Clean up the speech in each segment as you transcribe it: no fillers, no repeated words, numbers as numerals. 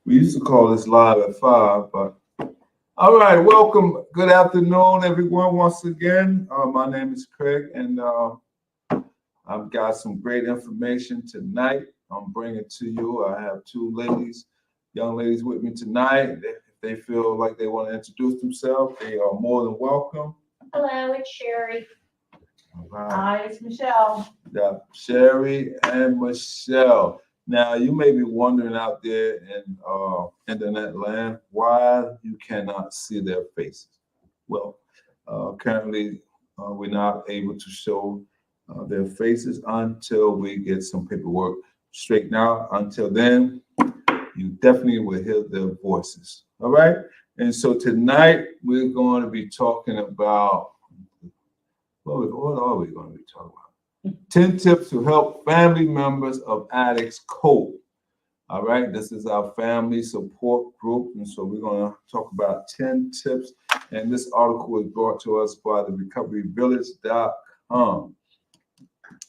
We used to call this live at 5, but all right. Welcome. Good afternoon, everyone. Once again, my name is Craig, and I've got some great information tonight. I'm bringing to you. I have two ladies, young ladies, with me tonight. If they feel like they want to introduce themselves, they are more than welcome. Hello, it's Sherry. All right. Hi, it's Michelle. Yeah, Sherry and Michelle. Now, you may be wondering out there in internet land why you cannot see their faces. Well, currently, we're not able to show their faces until we get some paperwork straightened out. Until then, you definitely will hear their voices. All right? And so tonight, we're going to be talking about what are we going to be talking about? 10 tips to help family members of addicts cope. All right, this is our family support group. And so we're going to talk about 10 tips. And this article is brought to us by the recoveryvillage.com.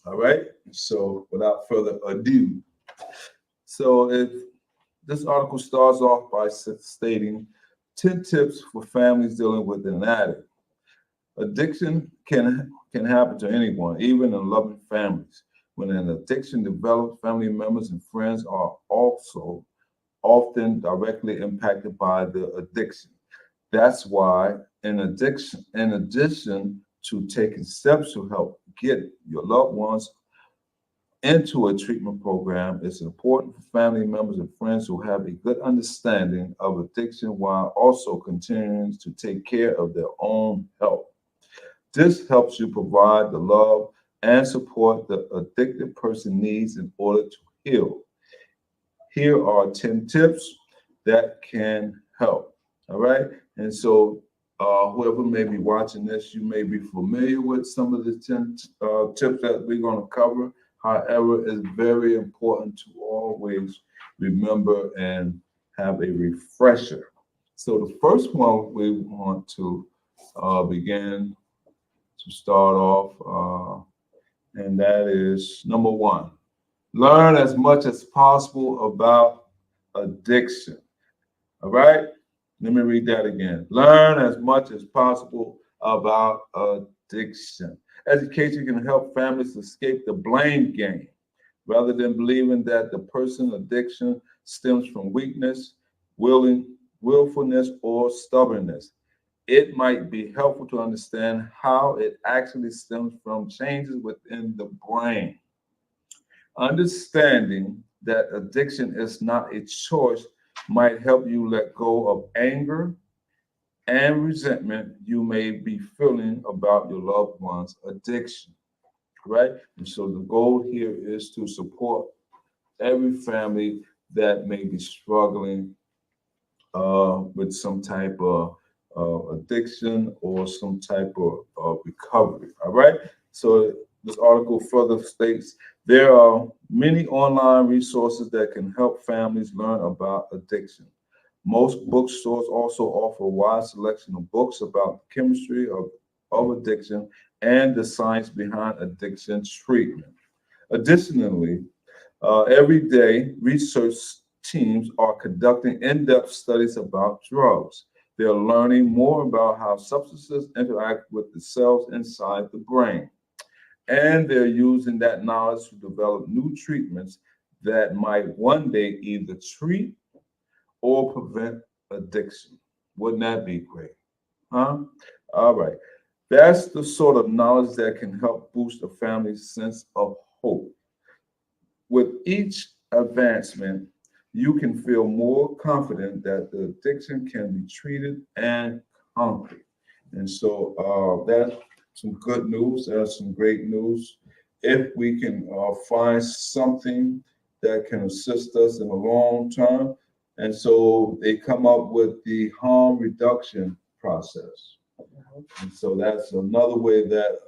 All right, so without further ado, so if this article starts off by stating 10 tips for families dealing with an addict. Addiction can happen to anyone, even in loving families. When an addiction develops, family members and friends are also often directly impacted by the addiction. That's why, in addition to taking steps to help get your loved ones into a treatment program, it's important for family members and friends to have a good understanding of addiction while also continuing to take care of their own health. This helps you provide the love and support the addicted person needs in order to heal. Here are 10 tips that can help. All right. And so, whoever may be watching this, you may be familiar with some of the 10 tips that we're going to cover. However, it's very important to always remember and have a refresher. So, the first one we want to begin to start off, and that is number one, learn as much as possible about addiction. All right? Let me read that again. Learn as much as possible about addiction. Education can help families escape the blame game rather than believing that the person's addiction stems from weakness, willfulness, or stubbornness. It might be helpful to understand how it actually stems from changes within the brain. Understanding that addiction is not a choice might help you let go of anger and resentment you may be feeling about your loved one's addiction, right? And so the goal here is to support every family that may be struggling with some type of addiction or some type of recovery. All right. So this article further states there are many online resources that can help families learn about addiction. Most bookstores also offer a wide selection of books about the chemistry of addiction and the science behind addiction treatment. Additionally, every day, research teams are conducting in depth studies about drugs. They're learning more about how substances interact with the cells inside the brain. And they're using that knowledge to develop new treatments that might one day either treat or prevent addiction. Wouldn't that be great? Huh? All right. That's the sort of knowledge that can help boost a family's sense of hope. With each advancement, you can feel more confident that the addiction can be treated and conquered. And so that's some good news. That's some great news. If we can find something that can assist us in the long term, and so they come up with the harm reduction process. And so that's another way that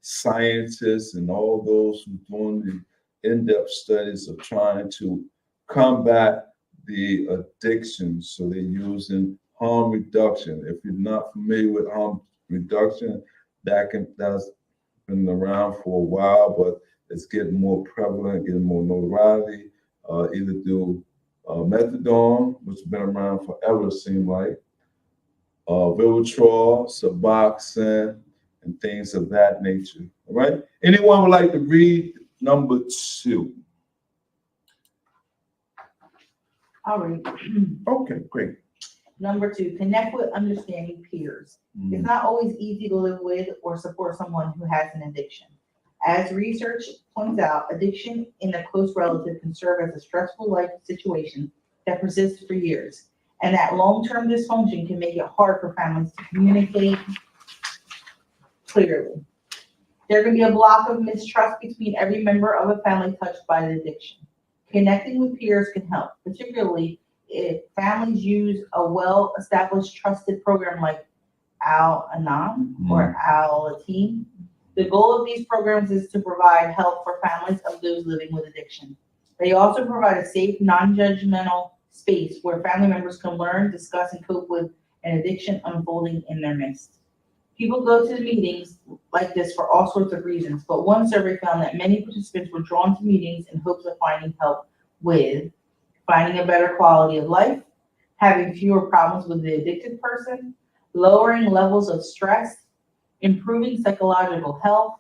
scientists and all those who doing the in-depth studies are trying to combat the addiction. So they're using harm reduction. If you're not familiar with harm reduction, that's been around for a while, but it's getting more prevalent, getting more notoriety, either through methadone, which has been around forever, it seems like, Vivitrol, Suboxone, and things of that nature. All right. Anyone would like to read number 2? I'll read. Okay, great. Number 2, connect with understanding peers. It's not always easy to live with or support someone who has an addiction. As research points out, addiction in a close relative can serve as a stressful life situation that persists for years, and that long-term dysfunction can make it hard for families to communicate clearly. There can be a block of mistrust between every member of a family touched by the addiction. Connecting with peers can help, particularly if families use a well-established trusted program like Al-Anon or Al-Ateen. The goal of these programs is to provide help for families of those living with addiction. They also provide a safe, non-judgmental space where family members can learn, discuss, and cope with an addiction unfolding in their midst. People go to the meetings like this for all sorts of reasons, but one survey found that many participants were drawn to meetings in hopes of finding help with finding a better quality of life, having fewer problems with the addicted person, lowering levels of stress, improving psychological health.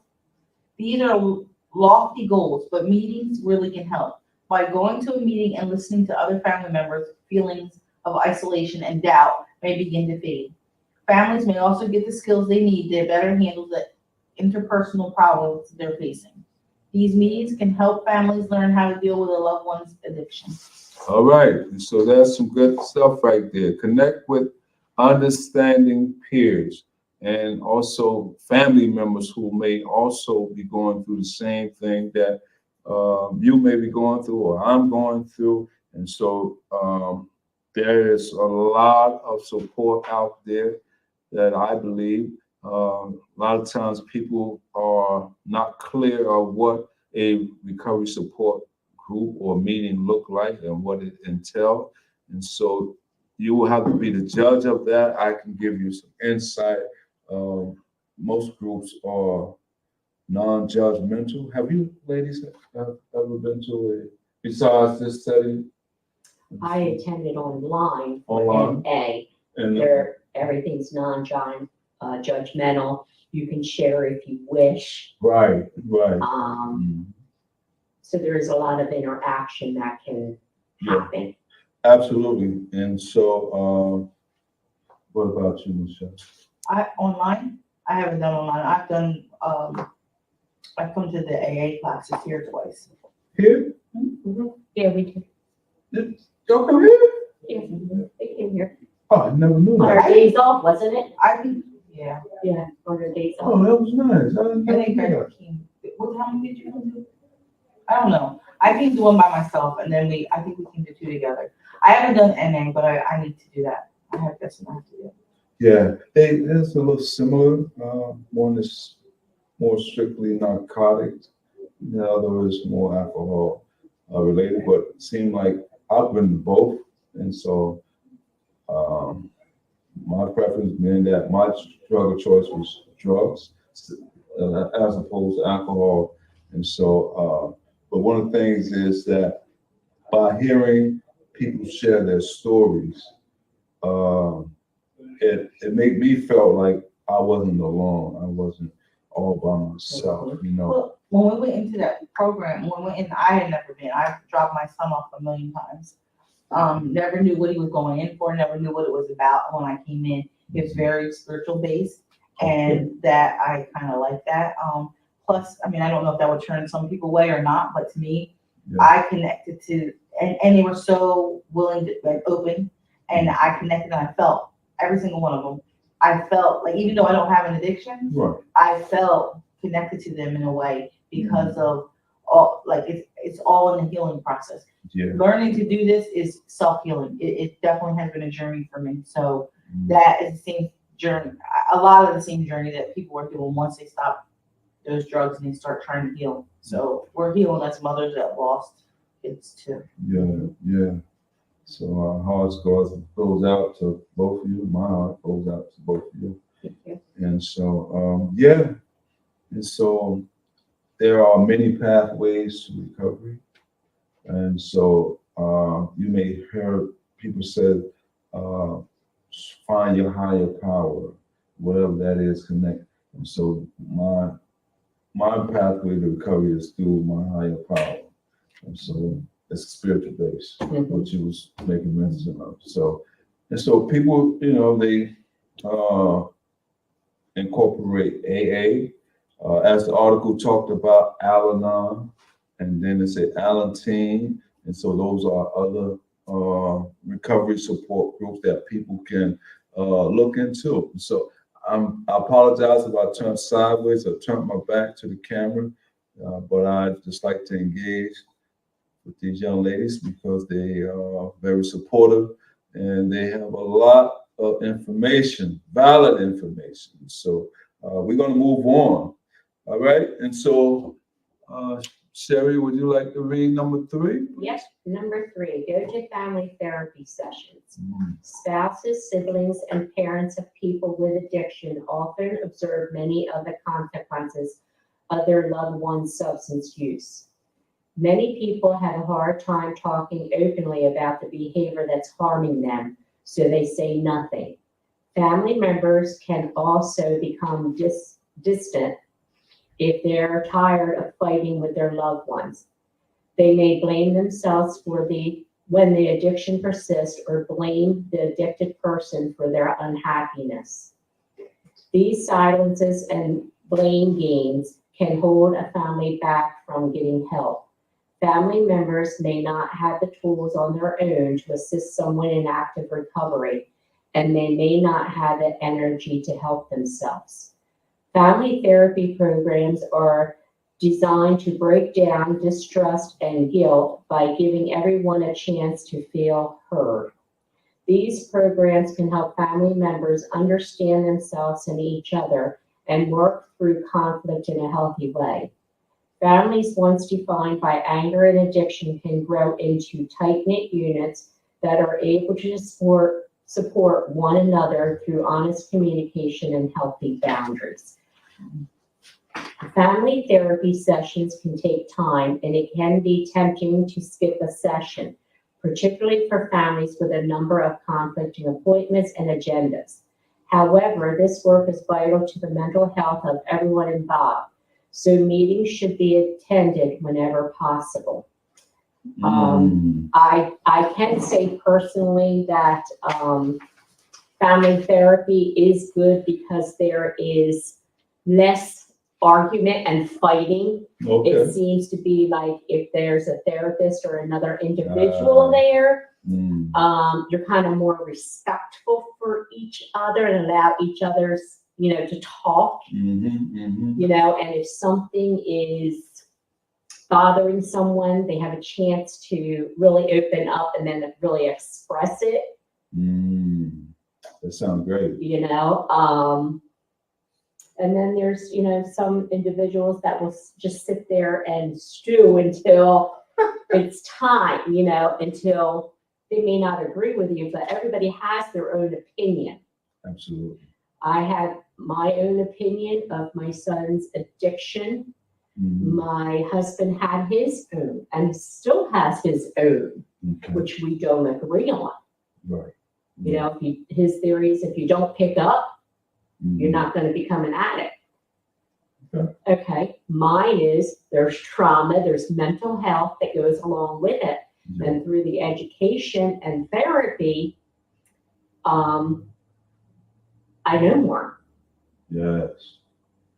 These are lofty goals, but meetings really can help. By going to a meeting and listening to other family members, feelings of isolation and doubt may begin to fade. Families may also get the skills they need to better handle the interpersonal problems they're facing. These meetings can help families learn how to deal with a loved one's addiction. All right, and so that's some good stuff right there. Connect with understanding peers and also family members who may also be going through the same thing that you may be going through or I'm going through. And so there is a lot of support out there that I believe. A lot of times people are not clear of what a recovery support group or meeting look like and what it entails. And so you will have to be the judge of that. I can give you some insight. Most groups are non-judgmental. Have you ladies ever been to a, besides this setting? I attended online for Online? NA. And There, everything's non-judgmental. You can share if you wish. right. So there is a lot of interaction that can happen. Absolutely. And so, what about you, Michelle? Online, I haven't done online. I've done, I've come to the AA classes here twice. Here? Mm-hmm. Yeah, we did. Y'all come here? Yeah, they came here. Oh, I never knew On that. our days off, wasn't it? I think, yeah. Yeah, on our days Oh, off. that was nice. I didn't I think know I that. came, what time did you come to? I came to one by myself and then I think we came to 2 together. I haven't done NA, but I need to do that. That's what I have to do. Yeah, it's a little similar. One is more strictly narcotics. The other is more alcohol related, but it seemed like I've been to both. And so my preference being that my drug of choice was drugs as opposed to alcohol. And so, but one of the things is that by hearing people share their stories, it made me feel like I wasn't alone. I wasn't all by myself, you know. Well, when we went into that program, I had never been. I dropped my son off a million times. Never knew what he was going in for, never knew what it was about when I came in. It was very spiritual based, and that I kind of like that. Plus, I mean, I don't know if that would turn some people away or not, but to me, Yeah. I connected to, and they were so willing to, like, open, and I connected and I felt every single one of them. I felt like, even though I don't have an addiction, Right. I felt connected to them in a way because of all, like, it's all in the healing process. Yeah. Learning to do this is self-healing. It definitely has been a journey for me. So that is the same journey, a lot of the same journey that people are doing once they stop those drugs and they start trying to heal. So we're healing as mothers that lost kids too. Yeah. So our hearts goes out to both of you. My heart goes out to both of you. Thank you. And so, yeah. And so there are many pathways to recovery. And so You may hear people say, find your higher power, whatever that is, connect. And so my pathway to recovery is through my higher power. And so it's spiritual based, what you was making mention of. So, and so people, they incorporate AA, as the article talked about, Al-Anon, and then it said Alantine, and so those are other recovery support groups that people can look into. So I apologize if I turned sideways or turned my back to the camera, but I just like to engage with these young ladies because they are very supportive and they have a lot of information, valid information. So we're going to move on. All right. And so, Sherry, would you like to read number 3? Yes, number 3, go to family therapy sessions. Spouses, siblings, and parents of people with addiction often observe many of the consequences of their loved one's substance use. Many people have a hard time talking openly about the behavior that's harming them, so they say nothing. Family members can also become distant if they're tired of fighting with their loved ones. They may blame themselves when the addiction persists or blame the addicted person for their unhappiness. These silences and blame games can hold a family back from getting help. Family members may not have the tools on their own to assist someone in active recovery, and they may not have the energy to help themselves. Family therapy programs are designed to break down distrust and guilt by giving everyone a chance to feel heard. These programs can help family members understand themselves and each other and work through conflict in a healthy way. Families once defined by anger and addiction can grow into tight-knit units that are able to support one another through honest communication and healthy boundaries. Family therapy sessions can take time, and it can be tempting to skip a session, particularly for families with a number of conflicting appointments and agendas. However, this work is vital to the mental health of everyone involved, so meetings should be attended whenever possible. I can say personally that family therapy is good because there is less argument and fighting. Okay. It seems to be like if there's a therapist or another individual there, you're kind of more respectful for each other and allow each other's, to talk, and if something is bothering someone, they have a chance to really open up and then really express it. That sounds great. And then there's, some individuals that will just sit there and stew until it's time, until they may not agree with you, but everybody has their own opinion. Absolutely. I have my own opinion of my son's addiction. My husband had his own and still has his own, which we don't agree on. Right. His theory is if you don't pick up, you're not going to become an addict. Okay. Mine is there's trauma, there's mental health that goes along with it. And through the education and therapy, I know more. Yes.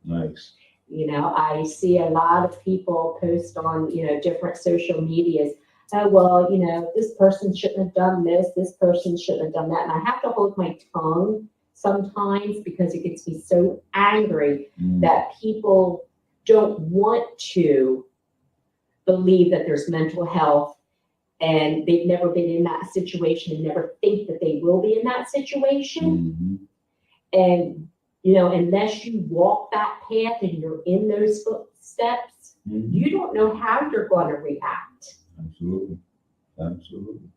Nice. I see a lot of people post on, different social medias. Oh, well, this person shouldn't have done this person shouldn't have done that. And I have to hold my tongue sometimes because it gets me so angry that people don't want to believe that there's mental health and they've never been in that situation and never think that they will be in that situation. And, unless you walk that path and you're in those footsteps, you don't know how you're going to react. Absolutely. Absolutely.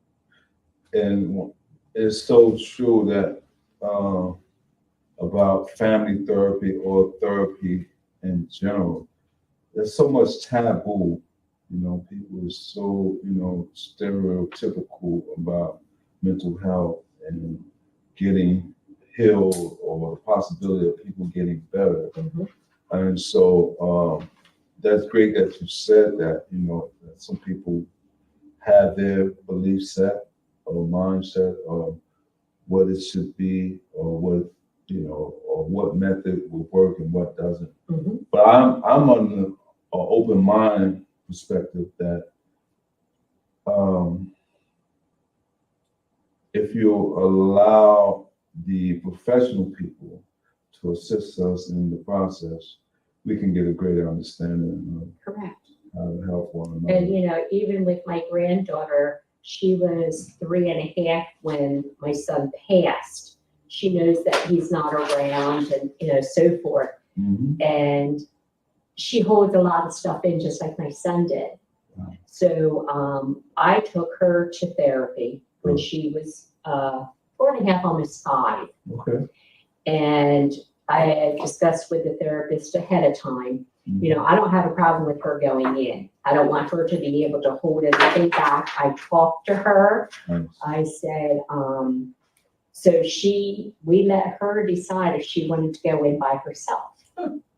And it's so true that about family therapy or therapy in general, there's so much taboo, You know, people are so, you know, stereotypical about mental health and getting healed or the possibility of people getting better. Mhm. And so that's great that you said that, you know, that some people have their belief set or mindset of what it should be or what, you know, or what method will work and what doesn't. Mhm. But I'm on the open mind perspective that if you allow the professional people to assist us in the process, we can get a greater understanding Correct. of how to help one another. And, you know, even with my granddaughter, she was 3.5 when my son passed. She knows that he's not around and, you know, so forth. Mhm. And she holds a lot of stuff in just like my son did. Wow. So I took her to therapy when she was 4.5, almost 5. Okay. And I had discussed with the therapist ahead of time, you know, I don't have a problem with her going in. I don't want her to be able to hold everything back. I talked to her. Nice. I said, so we let her decide if she wanted to go in by herself.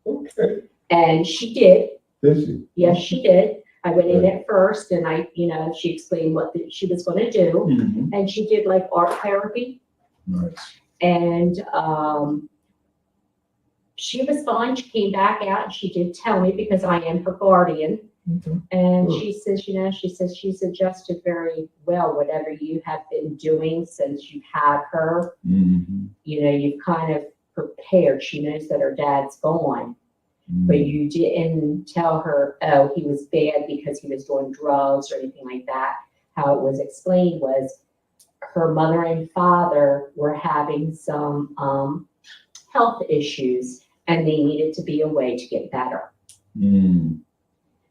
Okay. And she did. Did she? Yes, she did. I went in at first and you know, she explained what she was going to do. Mhm. And she did like art therapy. Nice. And she was fine. She came back out and she did tell me because I am her guardian. Okay. And Good. she says, you know, she's adjusted very well, whatever you have been doing since you've had her. Mhm. You know, you've kind of prepared. She knows that her dad's gone, Mhm. but you didn't tell her, oh, he was bad because he was doing drugs or anything like that. How it was explained was her mother and father were having some health issues and they needed to be away to get better. Mm.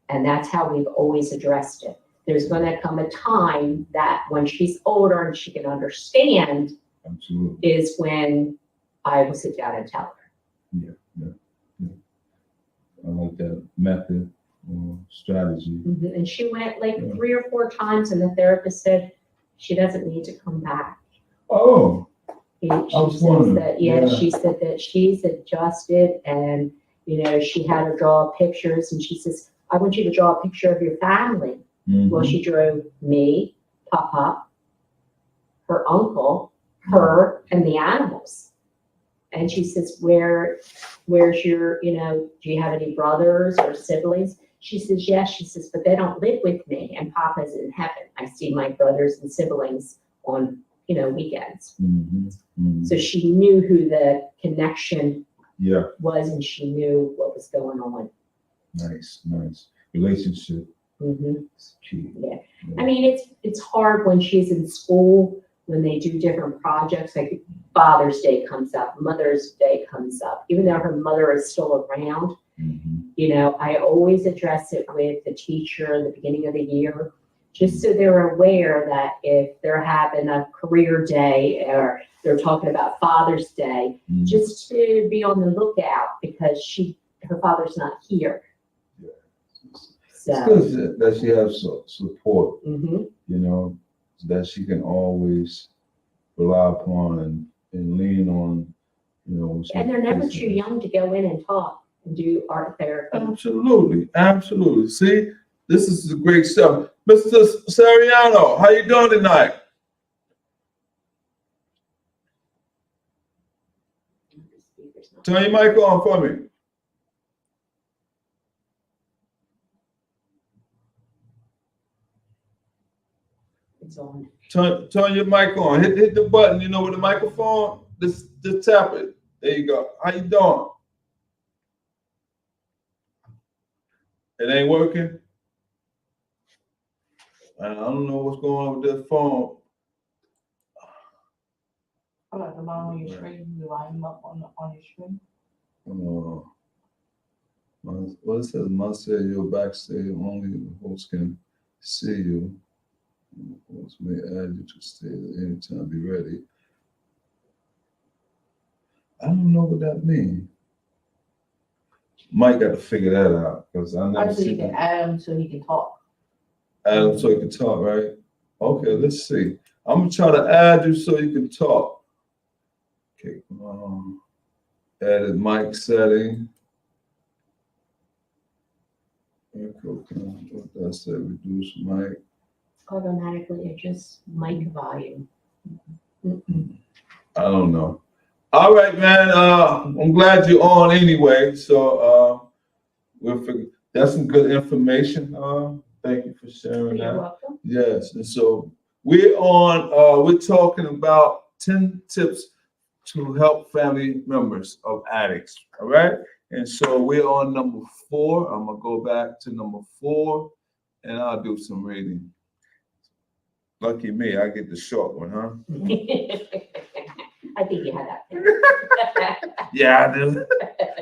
And that's how we've always addressed it. There's going to come a time that when she's older and she can understand, Absolutely. is when I will sit down and tell her. Yeah. I like that method or strategy. Mhm. And she went like 3 or 4 times, and the therapist said she doesn't need to come back. Oh, She was says wondering. that, Yeah. she said that she's adjusted, and you know, she had her draw pictures, and she says, I want you to draw a picture of your family. Mhm. Well, she drew me, Papa, her uncle, her, and the animals. And she says, where's your, you know, do you have any brothers or siblings? She says, yes. She says, but they don't live with me, and Papa's in heaven. I see my brothers and siblings on, you know, weekends. Mhm. Mhm. So she knew who the connection Yeah. was, and she knew what was going on. Nice. Relationship Mhm. is key. Yeah. I mean, it's hard when she's in school, when they do different projects, like Father's Day comes up, Mother's Day comes up, even though her mother is still around. Mhm. You know, I always address it with the teacher at the beginning of the year, just so they're aware that if they're having a career day or they're talking about Father's Day, Mhm. just to be on the lookout because her father's not here. Yeah. So. It's good that she has support, Mhm. you know, that she can always rely upon and lean on, you know. when she And they're never faces too it. young to go in and talk and do art therapy. Absolutely. See, this is the great stuff. Mr. Sariano, how you doing tonight? Turn your mic on for me. It's on. Turn your mic on. Hit the button, you know, with the microphone. Just tap it. There you go. How you doing? It ain't working? I don't know what's going on with this phone. How about the bottom of your screen? You line them up on your screen. Well, it says must say your backstage only the host can see you. The host may add you to stage at any time. Be ready. I don't know what that means. Mike got to figure that out because I never Actually, you seen can that. add him so he can talk. Add him so you can talk, right? Okay, let's see. I'm gonna try to add you so you can talk. Okay, edit mic setting. Okay, what did I say? Reduce mic. Automatically adjust mic volume. I don't know. All right, man. I'm glad you're on anyway. So that's some good information. Thank you for sharing You're that. welcome. Yes, and so we're talking about 10 tips to help family members of addicts. All right. And so we're on number 4. I'm gonna go back to number 4 and I'll do some reading. Lucky me, I get the short one, huh? I think you had that. Yeah, I do.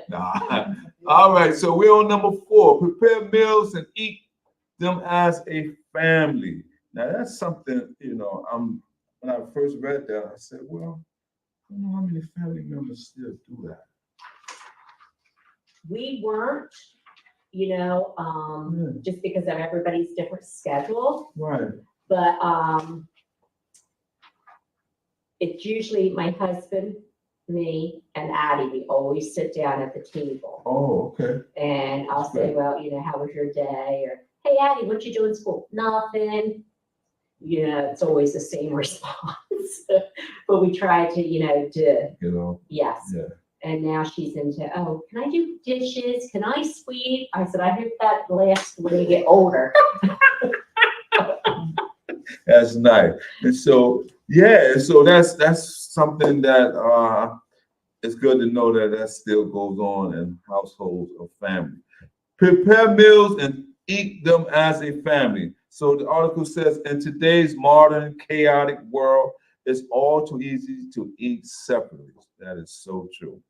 Nah. All right, so we're on number 4. Prepare meals and eat them as a family. Now that's something, when I first read that, I said, well, I don't know how many family members still do that. We weren't, just because of everybody's different schedule, Right. but it's usually my husband, me, and Addie. We always sit down at the table. Oh, okay. And I'll That's say, great. well, how was your day? Or, hey, Addie, what you do in school? Nothing. It's always the same response. But we try to, yes. Yeah. And now she's into, oh, can I do dishes? Can I sweep? I said, I hope that lasts when you get older. That's nice. And so, so that's something that it's good to know that still goes on in households or family. Prepare meals and eat them as a family. So the article says, in today's modern, chaotic world, it's all too easy to eat separately. That is so true.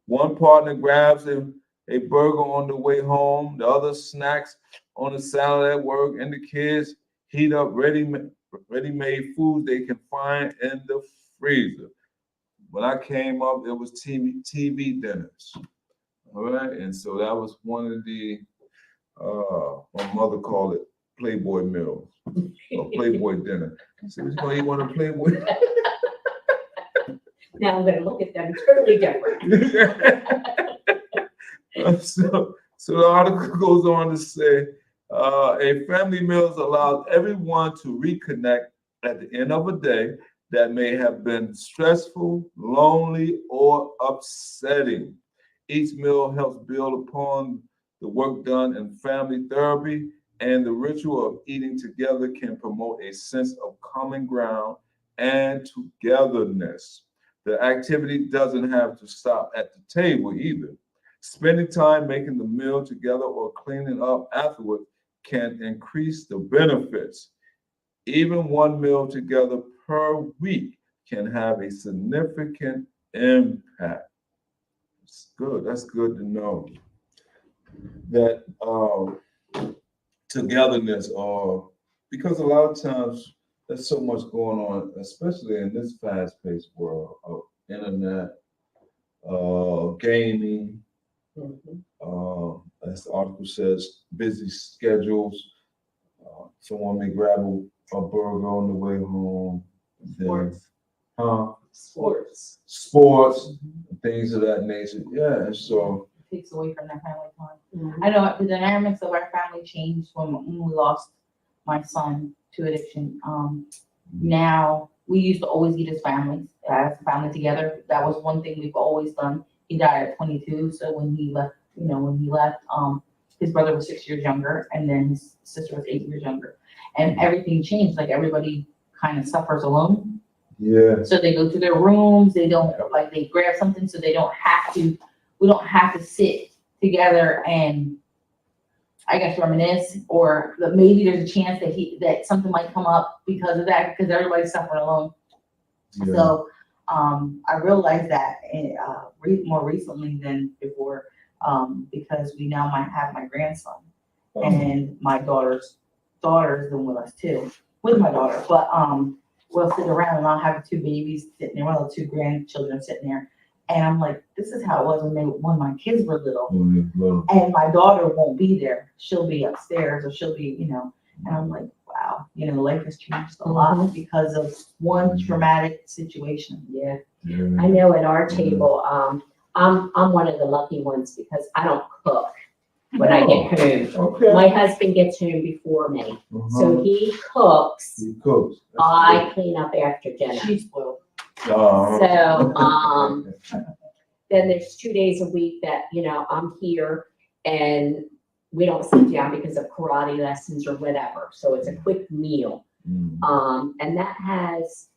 One partner grabs a burger on the way home, the other snacks on the salad at work, and the kids heat up ready-made food they can find in the freezer. When I came up, it was TV dinners. All right, and so that was one of the my mother called it Playboy meals or Playboy dinner. I said, "You gonna eat one of Playboy?" Now I'm going to look at them totally different. So the article goes on to say, a family meal allows everyone to reconnect at the end of a day that may have been stressful, lonely, or upsetting. Each meal helps build upon the work done in family therapy, and the ritual of eating together can promote a sense of common ground and togetherness. The activity doesn't have to stop at the table either. Spending time making the meal together or cleaning up afterward can increase the benefits. Even one meal together per week can have a significant impact. It's good. That's good to know. That togetherness, or because a lot of times there's so much going on, especially in this fast-paced world of internet, gaming. As the article says, busy schedules. Someone may grab a burger on the way home. Sports. Sports, things of that nature. Yeah, and so It takes away from their family time. Mhm. I know the dynamics of our family changed when we lost my son to addiction. Now we used to always eat as a family together. That was one thing we've always done. He died at 22, so when he left, his brother was 6 years younger, and then his sister was 8 years younger, and everything changed. Like everybody kind of suffers alone. yeah, So they go to their rooms. They don't they grab something, so they don't have to. We don't have to sit together and I guess reminisce, or that maybe there's a chance that something might come up because of that, because everybody's suffering alone. yeah. So I realized that more recently than before, because we now might have my grandson and my daughter's been with us too, with my daughter. But we'll sit around and I'll have 2 babies sitting there, well, 2 grandchildren sitting there. And I'm like, this is how it was when my kids were little. And my daughter won't be there. She'll be upstairs or she'll be, and I'm like, wow, life has changed a lot because of one traumatic situation. Yeah. Yeah. I know at our table, I'm one of the lucky ones because I don't cook when I get home. Okay. My husband gets home before me, so he cooks. He cooks. That's I clean up after dinner. She's spoiled. good. Uh-huh. So, then there's 2 days a week that, I'm here and we don't sit down because of karate lessons or whatever. So it's a quick meal. And that has,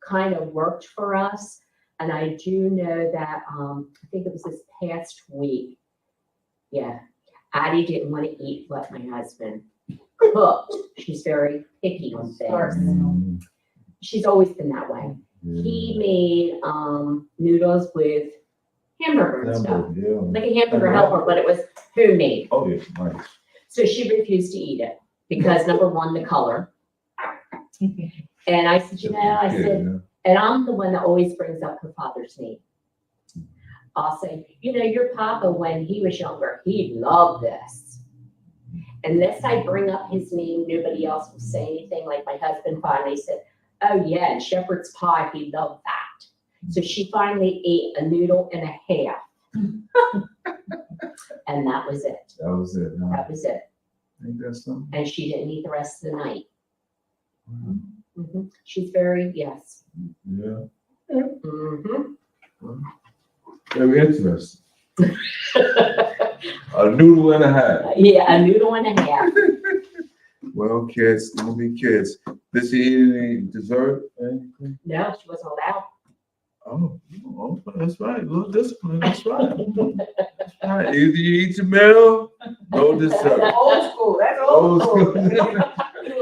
kind of worked for us. And I do know that, I think it was this past week. Yeah. Addie didn't want to eat what my husband cooked. She's very picky on things. She's always been that way. He made noodles with hamburger and stuff. Like a hamburger helper, but it was homemade. Oh, yeah, nice. So she refused to eat it because number one, the color. And I said, and I'm the one that always brings up her father's name. I'll say, your papa, when he was younger, he loved this. Unless I bring up his name, nobody else will say anything. Like my husband finally said, oh yeah, and shepherd's pie, he loved that. So she finally ate a noodle and a half. And that was it. That was it. Huh? That was it. Ain't that something? And she didn't eat the rest of the night. She's very, yes. Yeah. Mm-hmm. Very interesting. A noodle and a half. Yeah, a noodle and a half. Well, kids, gonna be kids. Did she eat any dessert? Anything? No, she wasn't allowed. Oh, that's right. A little discipline. That's right. That's right. Either you eat your meal, no dessert. Old school. That's old school.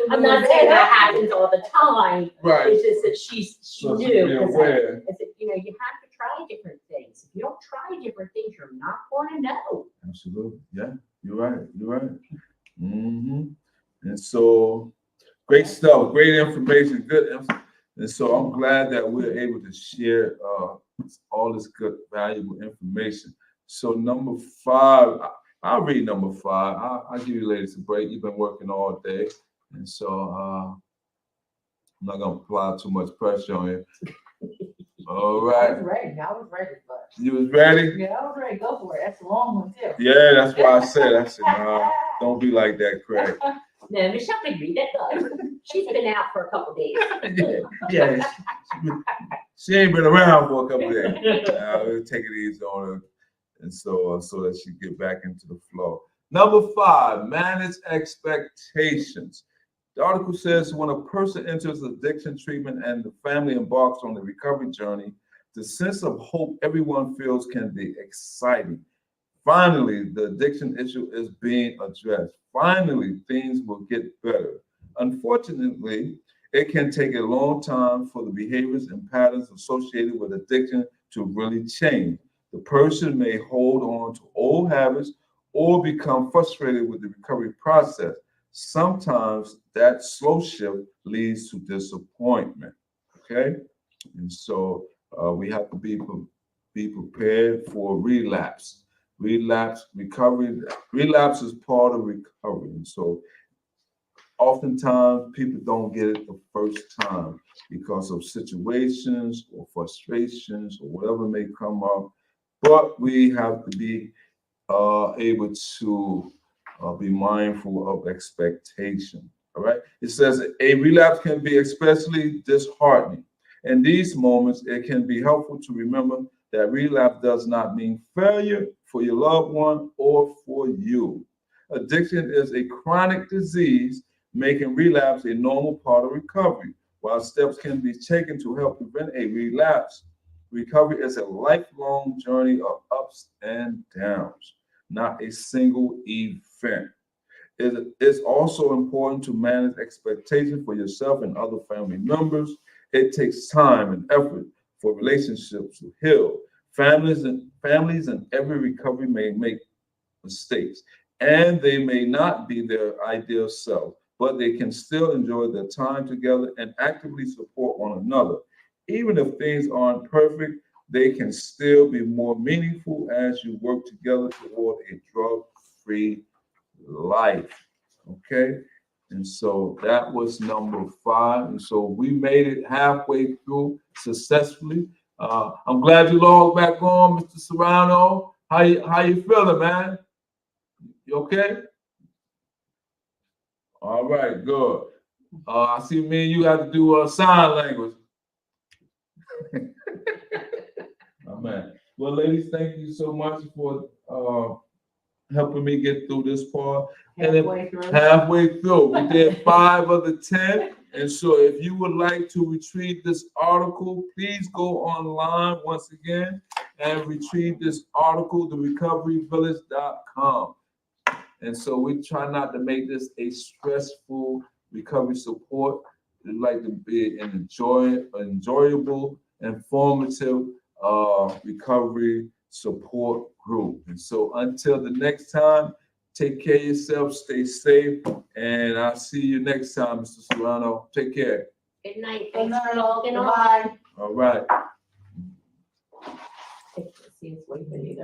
I'm not saying that happens all the time. Right. It's just that she So she knew. be 'Cause aware. I said, you have to try different things. If you don't try different things, you're not going to know. Absolutely. Yeah, you're right. You're right. And so, great stuff, great information, good info. And so I'm glad that we're able to share all this good, valuable information. So number 5, I'll read number 5. I'll give you ladies a break. You've been working all day. And so I'm not going to apply too much pressure on you. All right. I was ready. But You was ready? yeah, I was ready. Go for it. That's a long one too. Yeah, that's why I said, nah, don't be like that, Craig. No, Michelle can read it though. She's been out for a couple days. Yeah, she ain't been around for a couple of days. We'll take it easy on her, and so that she get back into the flow. Number 5, manage expectations. The article says when a person enters addiction treatment and the family embarks on the recovery journey, the sense of hope everyone feels can be exciting. Finally, the addiction issue is being addressed. Finally, things will get better. Unfortunately, it can take a long time for the behaviors and patterns associated with addiction to really change. The person may hold on to old habits or become frustrated with the recovery process. Sometimes that slow shift leads to disappointment. Okay, and so we have to be prepared for relapse. Recovery. Relapse is part of recovery, and so oftentimes people don't get it the first time because of situations or frustrations or whatever may come up. But we have to be able to be mindful of expectation. All right. It says a relapse can be especially disheartening. In these moments, it can be helpful to remember that relapse does not mean failure for your loved one or for you. Addiction is a chronic disease, making relapse a normal part of recovery. While steps can be taken to help prevent a relapse, recovery is a lifelong journey of ups and downs, not a single event. It is also important to manage expectations for yourself and other family members. It takes time and effort for relationships to heal. Families and every recovery may make mistakes, and they may not be their ideal self, but they can still enjoy their time together and actively support one another. Even if things aren't perfect, they can still be more meaningful as you work together toward a drug-free life. Okay? And so that was number 5. And so we made it halfway through successfully. I'm glad you logged back on, Mr. Serrano. How you feeling, man? You okay? All right, good. I see me and you got to do sign language. Oh, man. Well, ladies, thank you so much for helping me get through this part. Halfway through. We did 5 of the 10. And so if you would like to retrieve this article, please go online once again and retrieve this article, therecoveryvillage.com. And so we try not to make this a stressful recovery support. We like to be an enjoyable, informative recovery support group. And so until the next time, take care of yourself, stay safe, and I'll see you next time, Mr. Serrano. Take care. Good night. Thanks for logging on. Bye. All right. See, it's waving either.